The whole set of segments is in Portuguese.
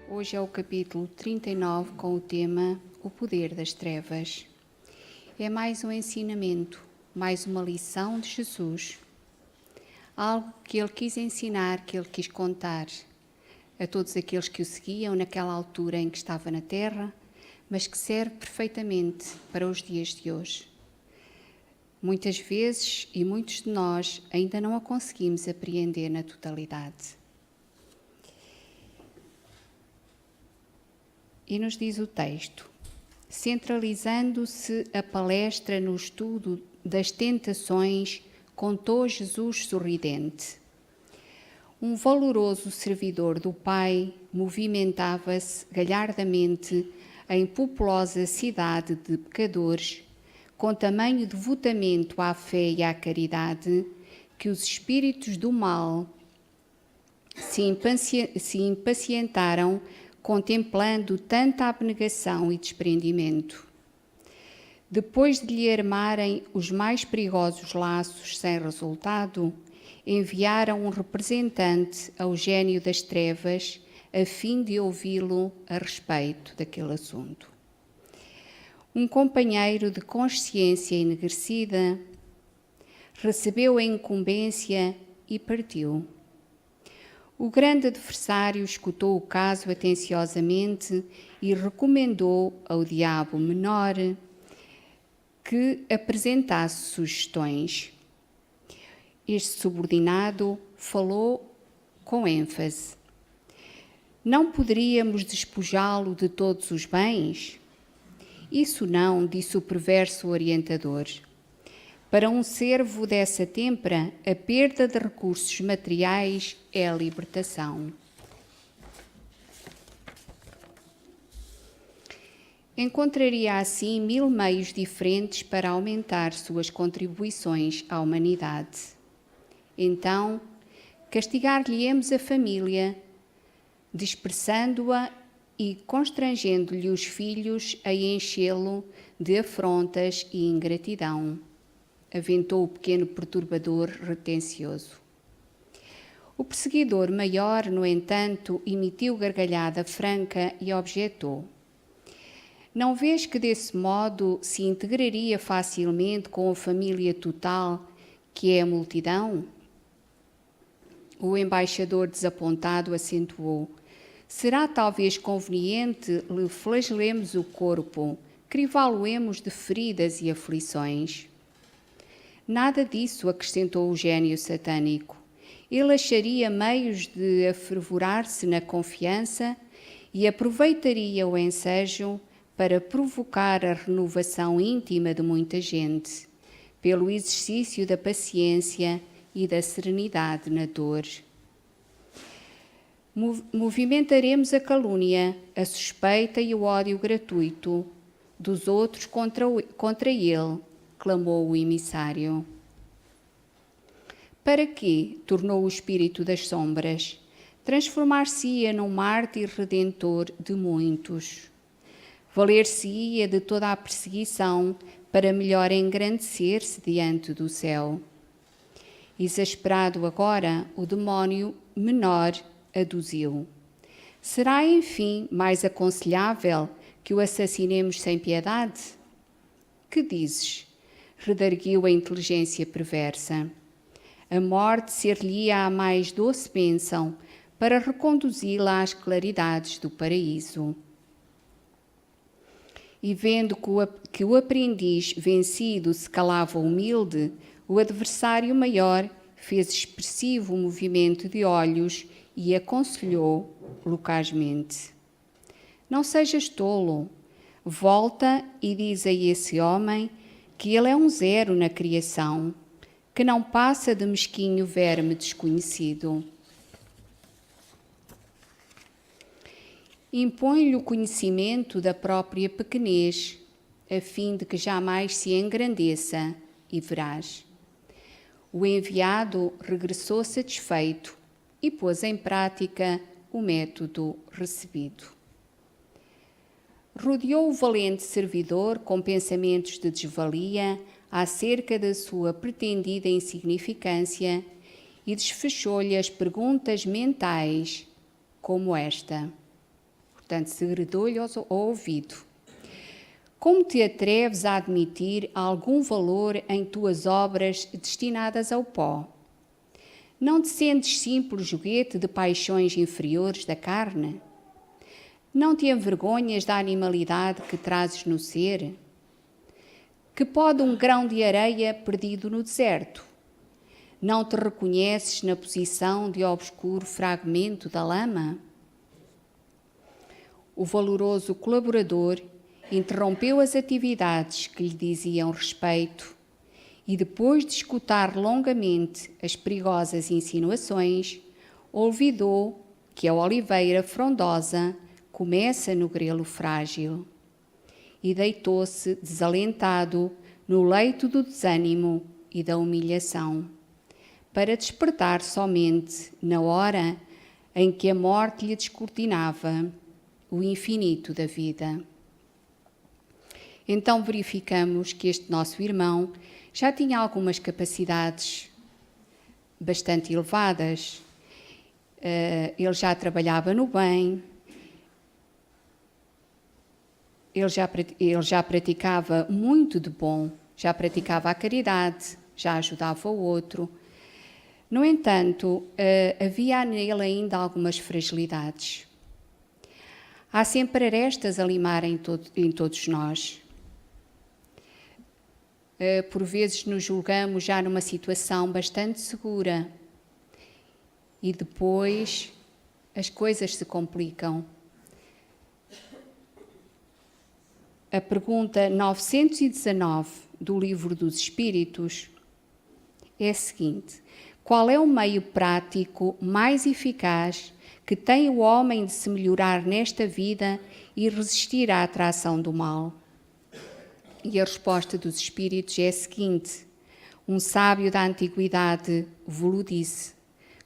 Hoje é o capítulo 39 com o tema O Poder das Trevas. É mais um ensinamento, mais uma lição de Jesus. Algo que ele quis ensinar, que ele quis contar a todos aqueles que o seguiam naquela altura em que estava na Terra, mas que serve perfeitamente para os dias de hoje. Muitas vezes, e muitos de nós, ainda não a conseguimos apreender na totalidade. E nos diz o texto: centralizando-se a palestra no estudo das tentações, contou Jesus sorridente. Um valoroso servidor do Pai movimentava-se galhardamente em populosa cidade de pecadores, com tamanho devotamento à fé e à caridade, que os espíritos do mal se impacientaram contemplando tanta abnegação e desprendimento. Depois de lhe armarem os mais perigosos laços sem resultado, enviaram um representante ao gênio das trevas a fim de ouvi-lo a respeito daquele assunto. Um companheiro de consciência enegrecida recebeu a incumbência e partiu. O grande adversário escutou o caso atenciosamente e recomendou ao diabo menor que apresentasse sugestões. Este subordinado falou com ênfase. Não poderíamos despojá-lo de todos os bens? Isso não, disse o perverso orientador. Para um servo dessa têmpera, a perda de recursos materiais é a libertação. Encontraria assim 1000 meios diferentes para aumentar suas contribuições à humanidade. Então, castigar-lhe-emos a família, dispersando-a e constrangendo-lhe os filhos a enchê-lo de afrontas e ingratidão, aventou o pequeno perturbador retencioso. O perseguidor maior, no entanto, emitiu gargalhada franca e objetou: não vês que desse modo se integraria facilmente com a família total, que é a multidão? O embaixador desapontado acentuou: será talvez conveniente lhe flagelemos o corpo, crivá-lo-emos de feridas e aflições? Nada disso, acrescentou o gênio satânico. Ele acharia meios de afervorar-se na confiança e aproveitaria o ensejo para provocar a renovação íntima de muita gente, pelo exercício da paciência e da serenidade na dor. Movimentaremos a calúnia, a suspeita e o ódio gratuito dos outros contra ele, clamou o emissário. Para quê? Tornou o espírito das sombras. Transformar-se-ia num mártir redentor de muitos. Valer-se-ia de toda a perseguição para melhor engrandecer-se diante do céu. Exasperado agora, o demónio menor aduziu: será, enfim, mais aconselhável que o assassinemos sem piedade? Que dizes? Redarguiu a inteligência perversa. A morte ser-lhe-ia a mais doce bênção para reconduzi-la às claridades do paraíso. E vendo que o aprendiz vencido se calava humilde, o adversário maior fez expressivo movimento de olhos e aconselhou locazmente: não sejas tolo, volta e diz a esse homem que ele é um zero na criação, que não passa de mesquinho verme desconhecido. Impõe-lhe o conhecimento da própria pequenez, a fim de que jamais se engrandeça, e verás. O enviado regressou satisfeito e pôs em prática o método recebido. Rodeou o valente servidor com pensamentos de desvalia acerca da sua pretendida insignificância e desfechou-lhe as perguntas mentais, como esta: Portanto, segredou-lhe ao ouvido: como te atreves a admitir algum valor em tuas obras destinadas ao pó? Não te sentes simples joguete de paixões inferiores da carne? Não te envergonhas da animalidade que trazes no ser? Que pode um grão de areia perdido no deserto? Não te reconheces na posição de obscuro fragmento da lama? O valoroso colaborador interrompeu as atividades que lhe diziam respeito e, depois de escutar longamente as perigosas insinuações, olvidou que a oliveira frondosa começa no grelo frágil e deitou-se desalentado no leito do desânimo e da humilhação, para despertar somente na hora em que a morte lhe descortinava o infinito da vida. Então verificamos que este nosso irmão já tinha algumas capacidades bastante elevadas. Ele já trabalhava no bem, ele já praticava muito de bom, já praticava a caridade, já ajudava o outro. No entanto, havia nele ainda algumas fragilidades. Há sempre arestas a limar em todos nós. Por vezes nos julgamos já numa situação bastante segura e depois as coisas se complicam. A pergunta 919 do Livro dos Espíritos é a seguinte: qual é o meio prático mais eficaz que tem o homem de se melhorar nesta vida e resistir à atração do mal? E a resposta dos Espíritos é a seguinte: um sábio da antiguidade vos disse: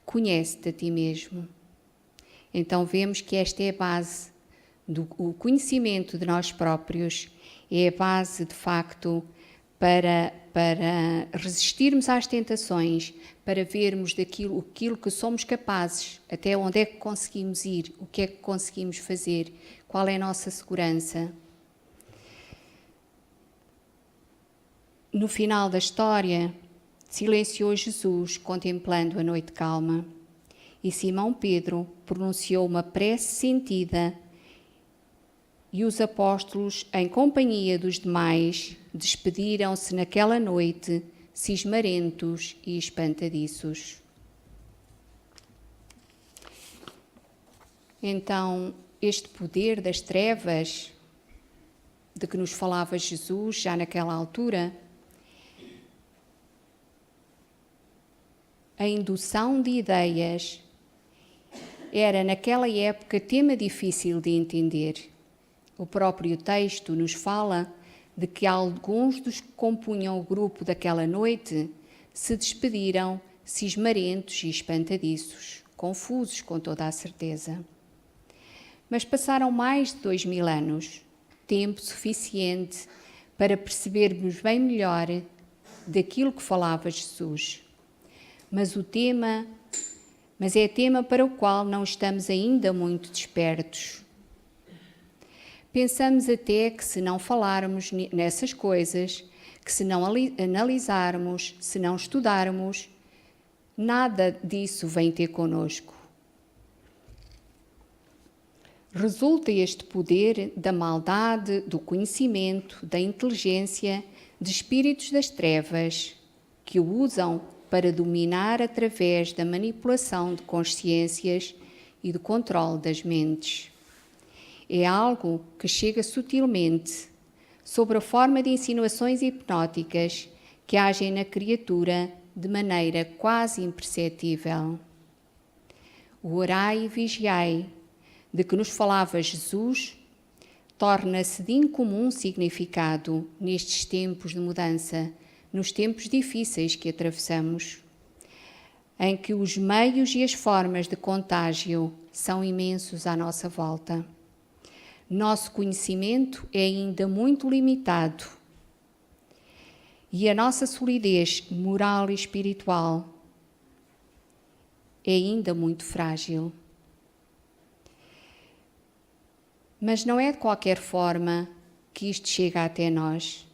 conhece-te a ti mesmo. Então vemos que esta é a base o conhecimento de nós próprios, é a base de facto para resistirmos às tentações, para vermos aquilo que somos capazes, até onde é que conseguimos ir, o que é que conseguimos fazer, qual é a nossa segurança. No final da história, silenciou Jesus, contemplando a noite calma, e Simão Pedro pronunciou uma prece sentida, e os apóstolos, em companhia dos demais, despediram-se naquela noite, cismarentos e espantadiços. Então, este poder das trevas, de que nos falava Jesus já naquela altura, a indução de ideias, era naquela época tema difícil de entender. O próprio texto nos fala de que alguns dos que compunham o grupo daquela noite se despediram cismarentos e espantadiços, confusos com toda a certeza. Mas passaram mais de 2000 anos, tempo suficiente para percebermos bem melhor daquilo que falava Jesus. Mas é tema para o qual não estamos ainda muito despertos. Pensamos até que se não falarmos nessas coisas, que se não analisarmos, se não estudarmos, nada disso vem ter connosco. Resulta este poder da maldade, do conhecimento, da inteligência, de espíritos das trevas, que o usam para dominar através da manipulação de consciências e do controle das mentes. É algo que chega sutilmente, sob a forma de insinuações hipnóticas que agem na criatura de maneira quase imperceptível. O orai e vigiai, de que nos falava Jesus, torna-se de incomum significado nestes tempos de mudança, nos tempos difíceis que atravessamos, em que os meios e as formas de contágio são imensos à nossa volta. Nosso conhecimento é ainda muito limitado e a nossa solidez moral e espiritual é ainda muito frágil. Mas não é de qualquer forma que isto chega até nós.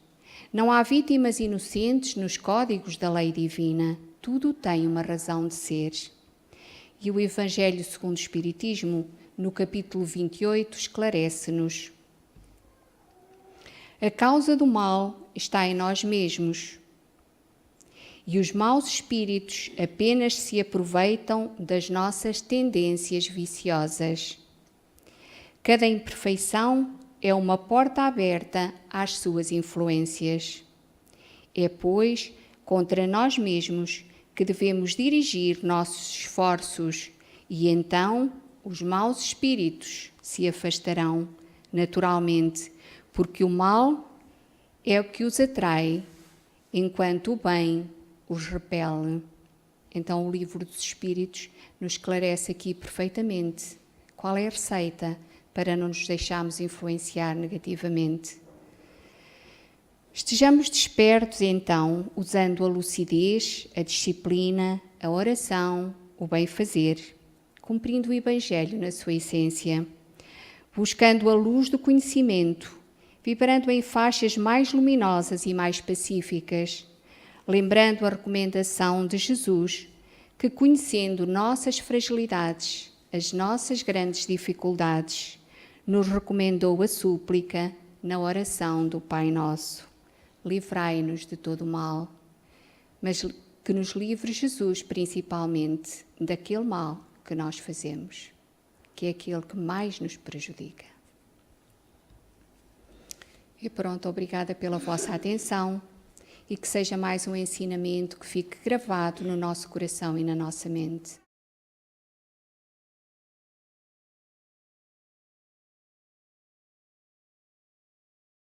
Não há vítimas inocentes nos códigos da lei divina. Tudo tem uma razão de ser. E o Evangelho segundo o Espiritismo, no capítulo 28, esclarece-nos. A causa do mal está em nós mesmos. E os maus espíritos apenas se aproveitam das nossas tendências viciosas. Cada imperfeição é uma porta aberta às suas influências. É, pois, contra nós mesmos que devemos dirigir nossos esforços e então os maus espíritos se afastarão naturalmente, porque o mal é o que os atrai, enquanto o bem os repele. Então o Livro dos Espíritos nos esclarece aqui perfeitamente qual é a receita para não nos deixarmos influenciar negativamente. Estejamos despertos, então, usando a lucidez, a disciplina, a oração, o bem-fazer, cumprindo o Evangelho na sua essência, buscando a luz do conhecimento, vibrando em faixas mais luminosas e mais pacíficas, lembrando a recomendação de Jesus, que, conhecendo nossas fragilidades, as nossas grandes dificuldades, nos recomendou a súplica na oração do Pai Nosso. Livrai-nos de todo o mal, mas que nos livre Jesus principalmente daquele mal que nós fazemos, que é aquele que mais nos prejudica. E pronto, obrigada pela vossa atenção e que seja mais um ensinamento que fique gravado no nosso coração e na nossa mente.